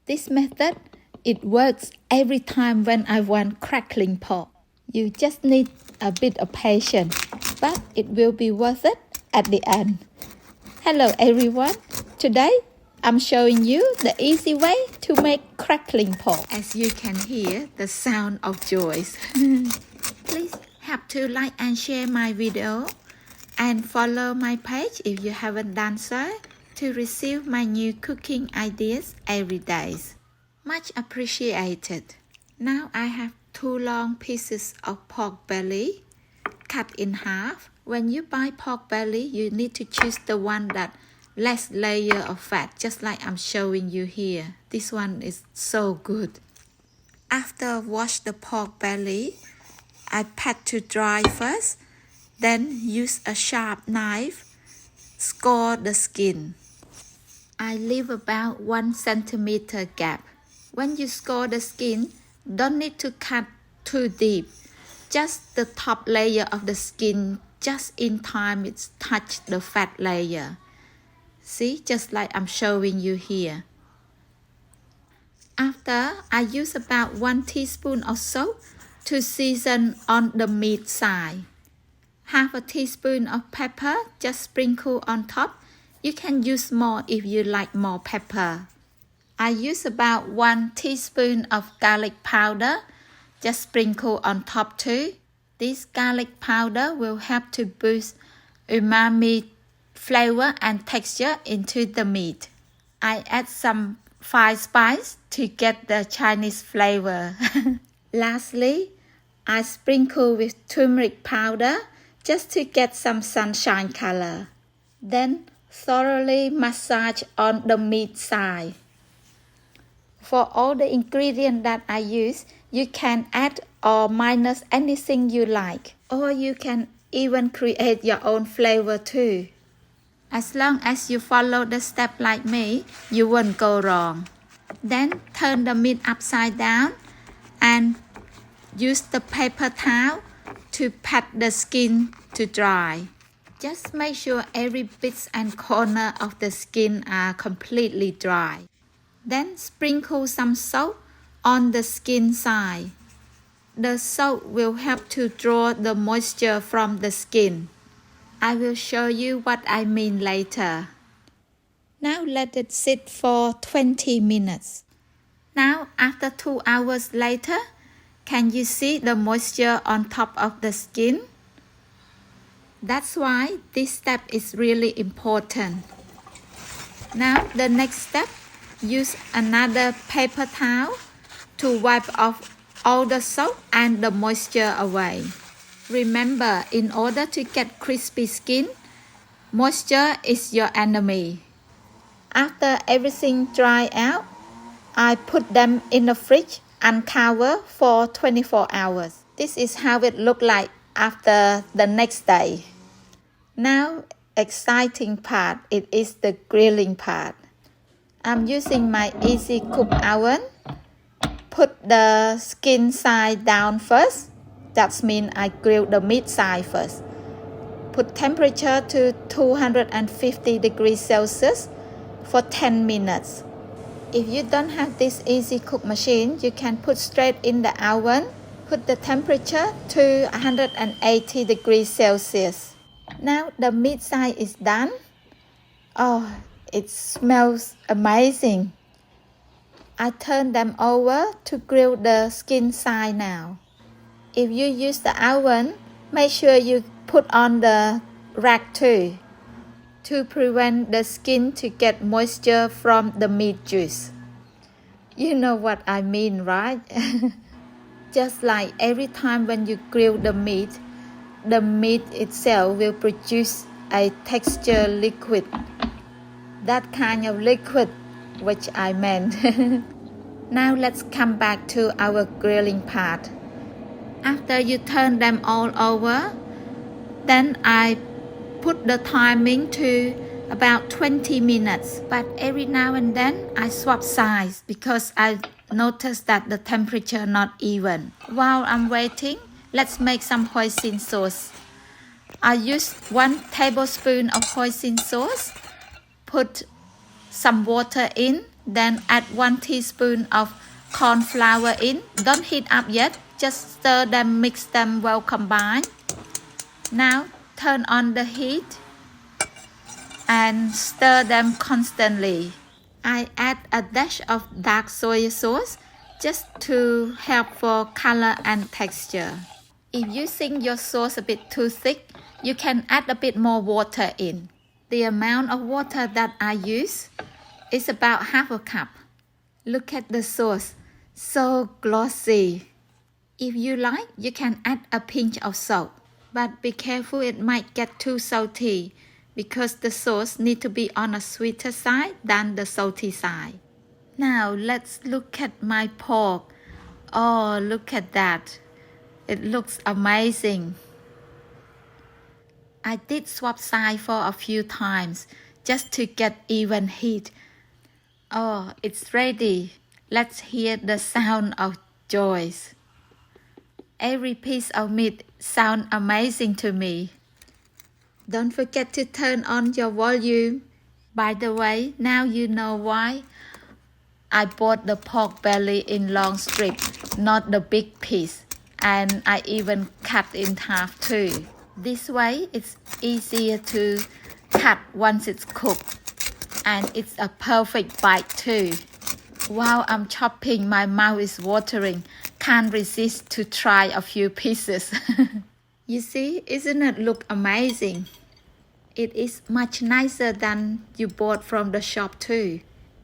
This method, it works every time when I want crackling pork. You just need a bit of patience, but it will be worth it at the end. Hello everyone, today I'm showing you the easy way to make crackling pork. As you can hear the sound of joy. Please help to like and share my video and follow my page if you haven't done so to receive my new cooking ideas every day. Much appreciated. Now I have 2 long pieces of pork belly cut in half. When you buy pork belly, you need to choose the one that less layer of fat, just like I'm showing you here. This one is so good. After wash the pork belly, I pat to dry first, then use a sharp knife, score the skin. I leave about 1 centimeter gap. When you score the skin, don't need to cut too deep. Just the top layer of the skin, just in time it's touch the fat layer. See, just like I'm showing you here. After, I use about 1 teaspoon of salt to season on the meat side. Half a teaspoon of pepper, just sprinkle on top. You can use more if you like more pepper. I use about 1 teaspoon of garlic powder, just sprinkle on top too. This garlic powder will help to boost umami flavor and texture into the meat. I add some fine spice to get the Chinese flavor. Lastly, I sprinkle with turmeric powder just to get some sunshine color. Then thoroughly massage on the meat side. For all the ingredients that I use, you can add or minus anything you like, or you can even create your own flavor too. As long as you follow the step like me, you won't go wrong. Then turn the meat upside down and use the paper towel to pat the skin to dry. Just make sure every bit and corner of the skin are completely dry. Then sprinkle some salt on the skin side. The salt will help to draw the moisture from the skin. I will show you what I mean later. Now let it sit for 20 minutes. Now after 2 hours later, can you see the moisture on top of the skin? That's why this step is really important. Now the next step, use another paper towel to wipe off all the salt and the moisture away. Remember, in order to get crispy skin, moisture is your enemy. After everything dry out, I put them in the fridge uncovered for 24 hours. This is how it looked like after the next day. Now, exciting part, it is the grilling part. I'm using my easy cook oven. Put the skin side down first. That means I grill the meat side first. Put temperature to 250 degrees Celsius for 10 minutes. If you don't have this easy cook machine, you can put straight in the oven. Put the temperature to 180 degrees Celsius. Now the meat side is done. Oh, it smells amazing. I turn them over to grill the skin side now. If you use the oven, make sure you put on the rack too, to prevent the skin to get moisture from the meat juice. You know what I mean, right? Just like every time when you grill the meat itself will produce a texture liquid. That kind of liquid which I meant. Now let's come back to our grilling part. After you turn them all over, then I put the timing to about 20 minutes. But every now and then I swap sides because I noticed that the temperature not even. While I'm waiting, let's make some hoisin sauce. I use 1 tablespoon of hoisin sauce. Put some water in Then add 1 teaspoon of corn flour in. Don't heat up yet. Just stir them, mix them well combined. Now turn on the heat and stir them constantly. I add a dash of dark soy sauce just to help for color and texture. If you think your sauce a bit too thick, you can add a bit more water in. The amount of water that I use is about half a cup. Look at the sauce, so glossy. If you like, you can add a pinch of salt, but be careful, it might get too salty because the sauce needs to be on a sweeter side than the salty side. Now let's look at my pork. Oh, look at that. It looks amazing. I did swap sides for a few times just to get even heat. Oh, it's ready. Let's hear the sound of joy. Every piece of meat sounds amazing to me. Don't forget to turn on your volume. By the way, now you know why I bought the pork belly in long strips, not the big piece. And I even cut in half too. This way, it's easier to cut once it's cooked. And it's a perfect bite too. While I'm chopping, my mouth is watering. Can't resist to try a few pieces. You see, isn't it look amazing? It is much nicer than you bought from the shop too.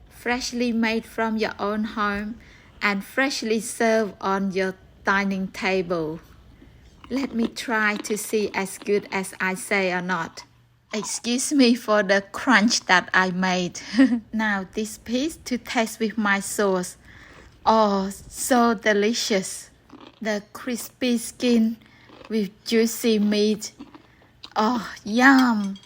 Freshly made from your own home and freshly served on your dining table. Let me try to see as good as I say or not. Excuse me for the crunch that I made. Now this piece to taste with my sauce. Oh, so delicious. The crispy skin with juicy meat. Oh, yum.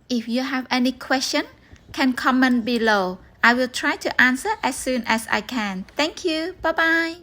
If you have any question, can comment below. I will try to answer as soon as I can. Thank you. Bye-bye.